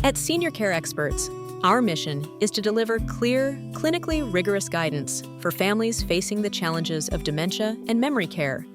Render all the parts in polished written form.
At SeniorCareExperts, our mission is to deliver clear, clinically rigorous guidance for families facing the challenges of dementia and memory care.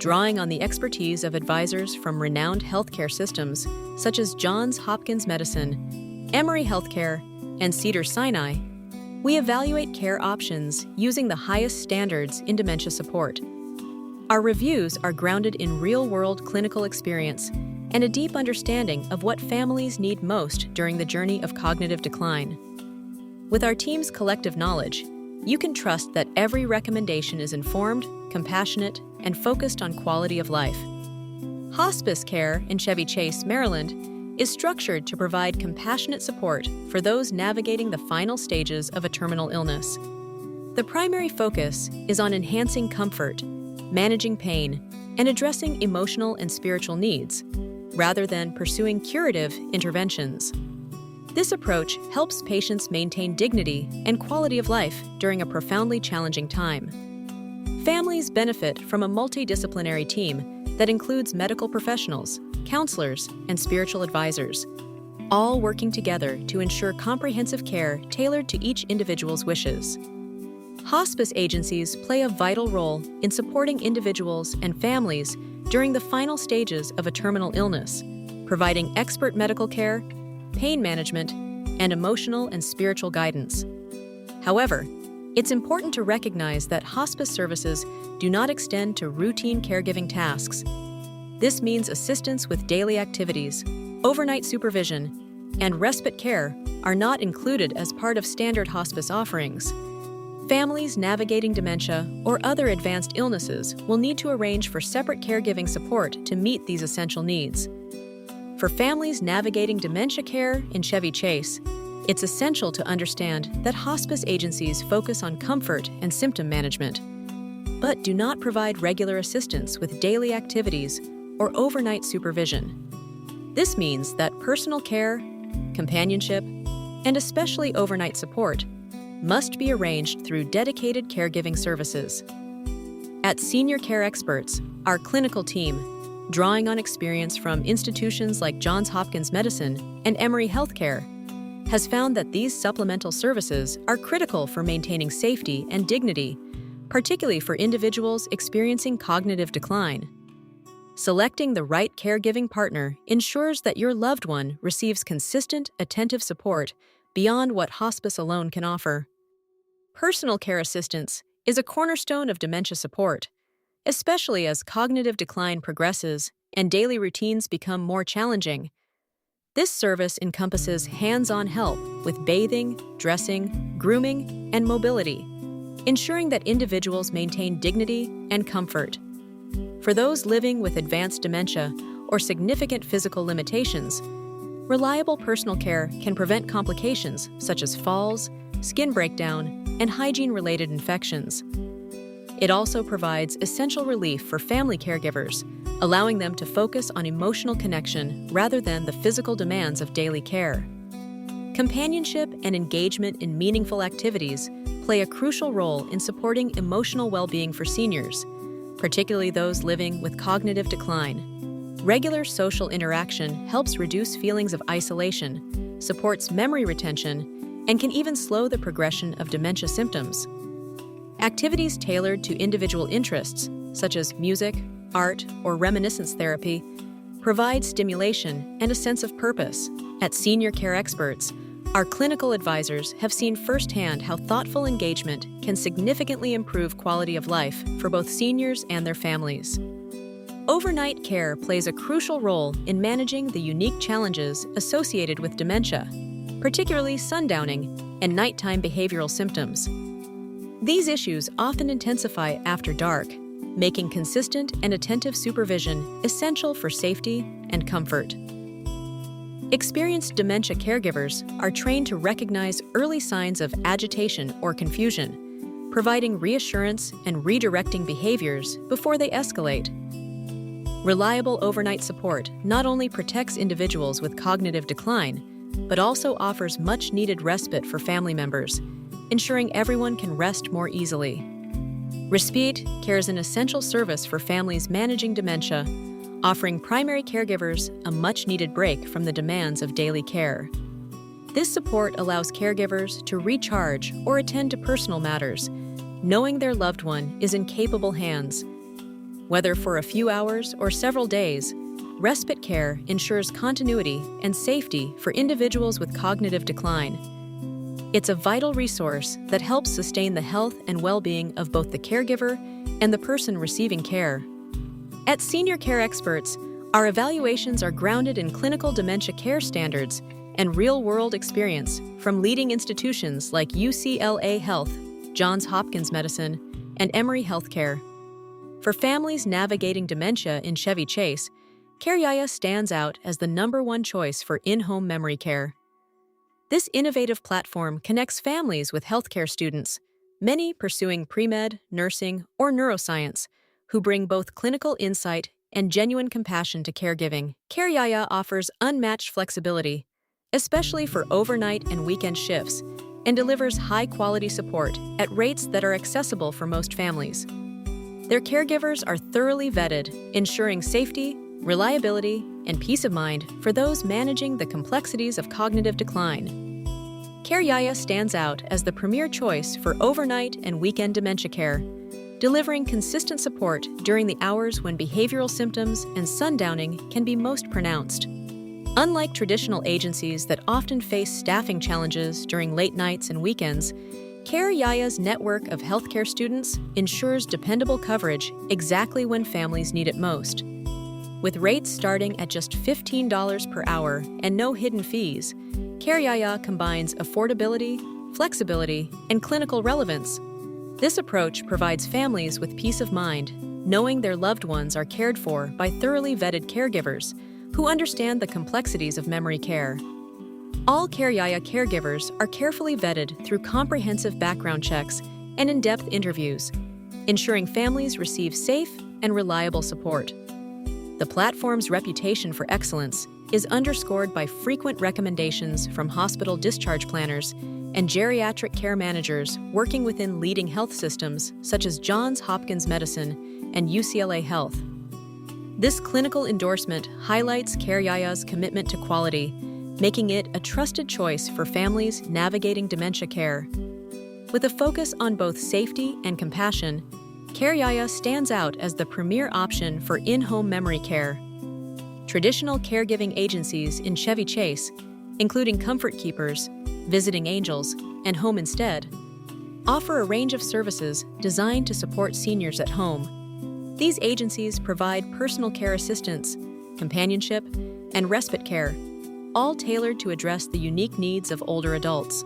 Drawing on the expertise of advisors from renowned healthcare systems such as Johns Hopkins Medicine, Emory Healthcare, and Cedars-Sinai, we evaluate care options using the highest standards in dementia support. Our reviews are grounded in real-world clinical experience and a deep understanding of what families need most during the journey of cognitive decline. With our team's collective knowledge, you can trust that every recommendation is informed, compassionate, and focused on quality of life. Hospice care in Chevy Chase, Maryland, is structured to provide compassionate support for those navigating the final stages of a terminal illness. The primary focus is on enhancing comfort, managing pain, and addressing emotional and spiritual needs, rather than pursuing curative interventions. This approach helps patients maintain dignity and quality of life during a profoundly challenging time. Families benefit from a multidisciplinary team that includes medical professionals, counselors, and spiritual advisors, all working together to ensure comprehensive care tailored to each individual's wishes. Hospice agencies play a vital role in supporting individuals and families during the final stages of a terminal illness, providing expert medical care, pain management, and emotional and spiritual guidance. However, it's important to recognize that hospice services do not extend to routine caregiving tasks. This means assistance with daily activities, overnight supervision, and respite care are not included as part of standard hospice offerings. Families navigating dementia or other advanced illnesses will need to arrange for separate caregiving support to meet these essential needs. For families navigating dementia care in Chevy Chase, it's essential to understand that hospice agencies focus on comfort and symptom management, but do not provide regular assistance with daily activities or overnight supervision. This means that personal care, companionship, and especially overnight support must be arranged through dedicated caregiving services. At SeniorCareExperts, our clinical team, drawing on experience from institutions like Johns Hopkins Medicine and Emory Healthcare, has found that these supplemental services are critical for maintaining safety and dignity, particularly for individuals experiencing cognitive decline. Selecting the right caregiving partner ensures that your loved one receives consistent, attentive support beyond what hospice alone can offer. Personal care assistance is a cornerstone of dementia support, especially as cognitive decline progresses and daily routines become more challenging. This service encompasses hands-on help with bathing, dressing, grooming, and mobility, ensuring that individuals maintain dignity and comfort. For those living with advanced dementia or significant physical limitations, reliable personal care can prevent complications such as falls, skin breakdown, and hygiene-related infections. It also provides essential relief for family caregivers, allowing them to focus on emotional connection rather than the physical demands of daily care. Companionship and engagement in meaningful activities play a crucial role in supporting emotional well-being for seniors, particularly those living with cognitive decline. Regular social interaction helps reduce feelings of isolation, supports memory retention, and can even slow the progression of dementia symptoms. Activities tailored to individual interests, such as music, art, or reminiscence therapy, provide stimulation and a sense of purpose. At SeniorCareExperts, our clinical advisors have seen firsthand how thoughtful engagement can significantly improve quality of life for both seniors and their families. Overnight care plays a crucial role in managing the unique challenges associated with dementia, particularly sundowning and nighttime behavioral symptoms. These issues often intensify after dark, making consistent and attentive supervision essential for safety and comfort. Experienced dementia caregivers are trained to recognize early signs of agitation or confusion, providing reassurance and redirecting behaviors before they escalate. Reliable overnight support not only protects individuals with cognitive decline, but also offers much-needed respite for family members, ensuring everyone can rest more easily. Respite cares an essential service for families managing dementia, offering primary caregivers a much-needed break from the demands of daily care. This support allows caregivers to recharge or attend to personal matters, knowing their loved one is in capable hands. Whether for a few hours or several days, respite care ensures continuity and safety for individuals with cognitive decline. It's a vital resource that helps sustain the health and well-being of both the caregiver and the person receiving care. At SeniorCareExperts, our evaluations are grounded in clinical dementia care standards and real-world experience from leading institutions like UCLA Health, Johns Hopkins Medicine, and Emory Healthcare. For families navigating dementia in Chevy Chase, CareYaya stands out as the #1 choice for in-home memory care. This innovative platform connects families with healthcare students, many pursuing pre-med, nursing, or neuroscience, who bring both clinical insight and genuine compassion to caregiving. CareYaya offers unmatched flexibility, especially for overnight and weekend shifts, and delivers high-quality support at rates that are accessible for most families. Their caregivers are thoroughly vetted, ensuring safety, reliability, and peace of mind for those managing the complexities of cognitive decline. CareYaya stands out as the premier choice for overnight and weekend dementia care, delivering consistent support during the hours when behavioral symptoms and sundowning can be most pronounced. Unlike traditional agencies that often face staffing challenges during late nights and weekends, CareYaya's network of healthcare students ensures dependable coverage exactly when families need it most. With rates starting at just $15 per hour and no hidden fees, CareYaya combines affordability, flexibility, and clinical relevance. This approach provides families with peace of mind, knowing their loved ones are cared for by thoroughly vetted caregivers who understand the complexities of memory care. All CareYaya caregivers are carefully vetted through comprehensive background checks and in-depth interviews, ensuring families receive safe and reliable support. The platform's reputation for excellence is underscored by frequent recommendations from hospital discharge planners and geriatric care managers working within leading health systems such as Johns Hopkins Medicine and UCLA Health. This clinical endorsement highlights CareYaya's commitment to quality, making it a trusted choice for families navigating dementia care. With a focus on both safety and compassion, CareYaya stands out as the premier option for in-home memory care. Traditional caregiving agencies in Chevy Chase, including Comfort Keepers, Visiting Angels, and Home Instead, offer a range of services designed to support seniors at home. These agencies provide personal care assistance, companionship, and respite care, all tailored to address the unique needs of older adults.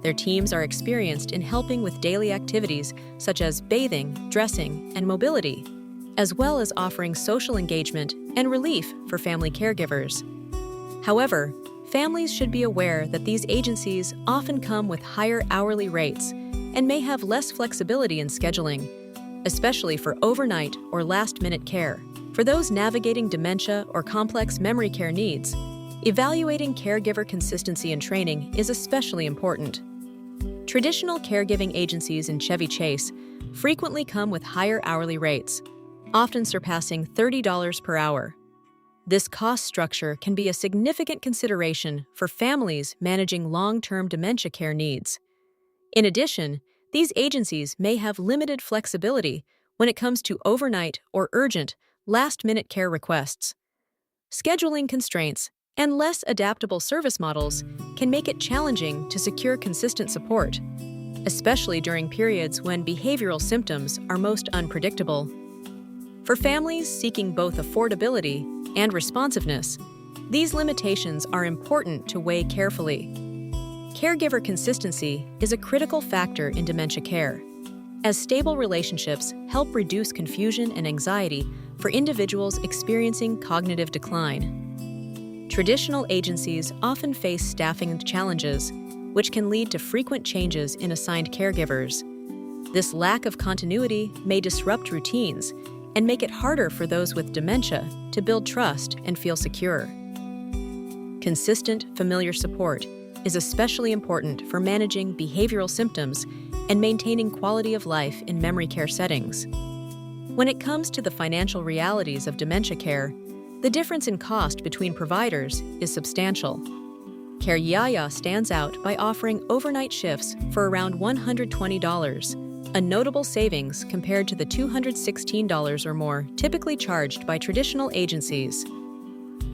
Their teams are experienced in helping with daily activities such as bathing, dressing, and mobility, as well as offering social engagement and relief for family caregivers. However, families should be aware that these agencies often come with higher hourly rates and may have less flexibility in scheduling, especially for overnight or last-minute care. For those navigating dementia or complex memory care needs, evaluating caregiver consistency and training is especially important. Traditional caregiving agencies in Chevy Chase frequently come with higher hourly rates, often surpassing $30 per hour. This cost structure can be a significant consideration for families managing long-term dementia care needs. In addition, these agencies may have limited flexibility when it comes to overnight or urgent, last-minute care requests. Scheduling constraints and less adaptable service models can make it challenging to secure consistent support, especially during periods when behavioral symptoms are most unpredictable. For families seeking both affordability and responsiveness, these limitations are important to weigh carefully. Caregiver consistency is a critical factor in dementia care, as stable relationships help reduce confusion and anxiety for individuals experiencing cognitive decline. Traditional agencies often face staffing challenges, which can lead to frequent changes in assigned caregivers. This lack of continuity may disrupt routines and make it harder for those with dementia to build trust and feel secure. Consistent, familiar support is especially important for managing behavioral symptoms and maintaining quality of life in memory care settings. When it comes to the financial realities of dementia care, the difference in cost between providers is substantial. CareYaya stands out by offering overnight shifts for around $120, a notable savings compared to the $216 or more typically charged by traditional agencies.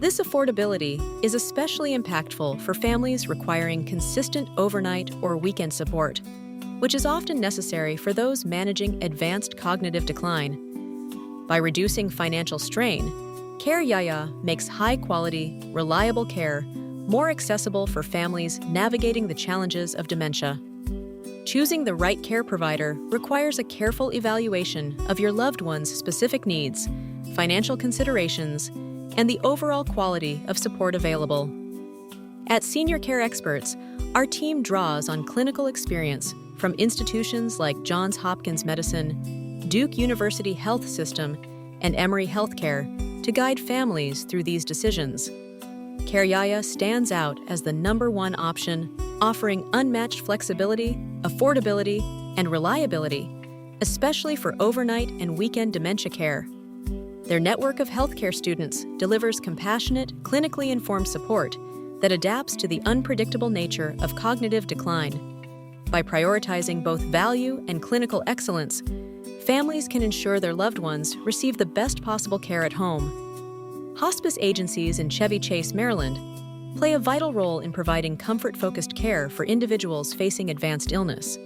This affordability is especially impactful for families requiring consistent overnight or weekend support, which is often necessary for those managing advanced cognitive decline. By reducing financial strain, CareYaya makes high-quality, reliable care more accessible for families navigating the challenges of dementia. Choosing the right care provider requires a careful evaluation of your loved one's specific needs, financial considerations, and the overall quality of support available. At SeniorCareExperts, our team draws on clinical experience from institutions like Johns Hopkins Medicine, Duke University Health System, and Emory Healthcare to guide families through these decisions. CareYaya stands out as the #1 option, offering unmatched flexibility, affordability, and reliability, especially for overnight and weekend dementia care. Their network of healthcare students delivers compassionate, clinically informed support that adapts to the unpredictable nature of cognitive decline. By prioritizing both value and clinical excellence, families can ensure their loved ones receive the best possible care at home. Hospice agencies in Chevy Chase, Maryland, play a vital role in providing comfort-focused care for individuals facing advanced illness.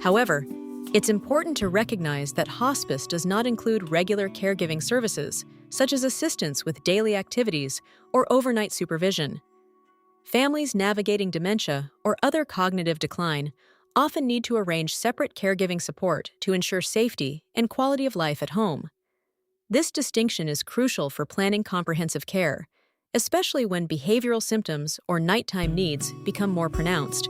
However, it's important to recognize that hospice does not include regular caregiving services, such as assistance with daily activities or overnight supervision. Families navigating dementia or other cognitive decline often need to arrange separate caregiving support to ensure safety and quality of life at home. This distinction is crucial for planning comprehensive care, especially when behavioral symptoms or nighttime needs become more pronounced.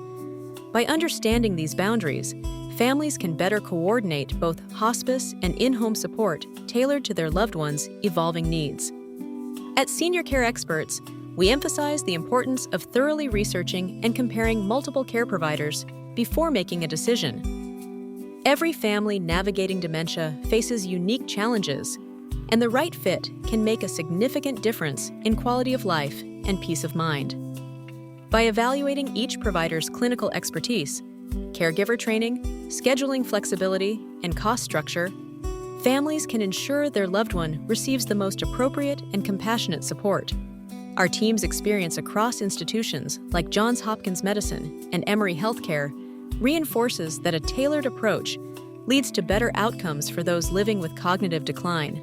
By understanding these boundaries, families can better coordinate both hospice and in-home support tailored to their loved ones' evolving needs. At SeniorCareExperts, we emphasize the importance of thoroughly researching and comparing multiple care providers before making a decision. Every family navigating dementia faces unique challenges, and the right fit can make a significant difference in quality of life and peace of mind. By evaluating each provider's clinical expertise, caregiver training, scheduling flexibility, and cost structure, families can ensure their loved one receives the most appropriate and compassionate support. Our team's experience across institutions like Johns Hopkins Medicine and Emory Healthcare reinforces that a tailored approach leads to better outcomes for those living with cognitive decline.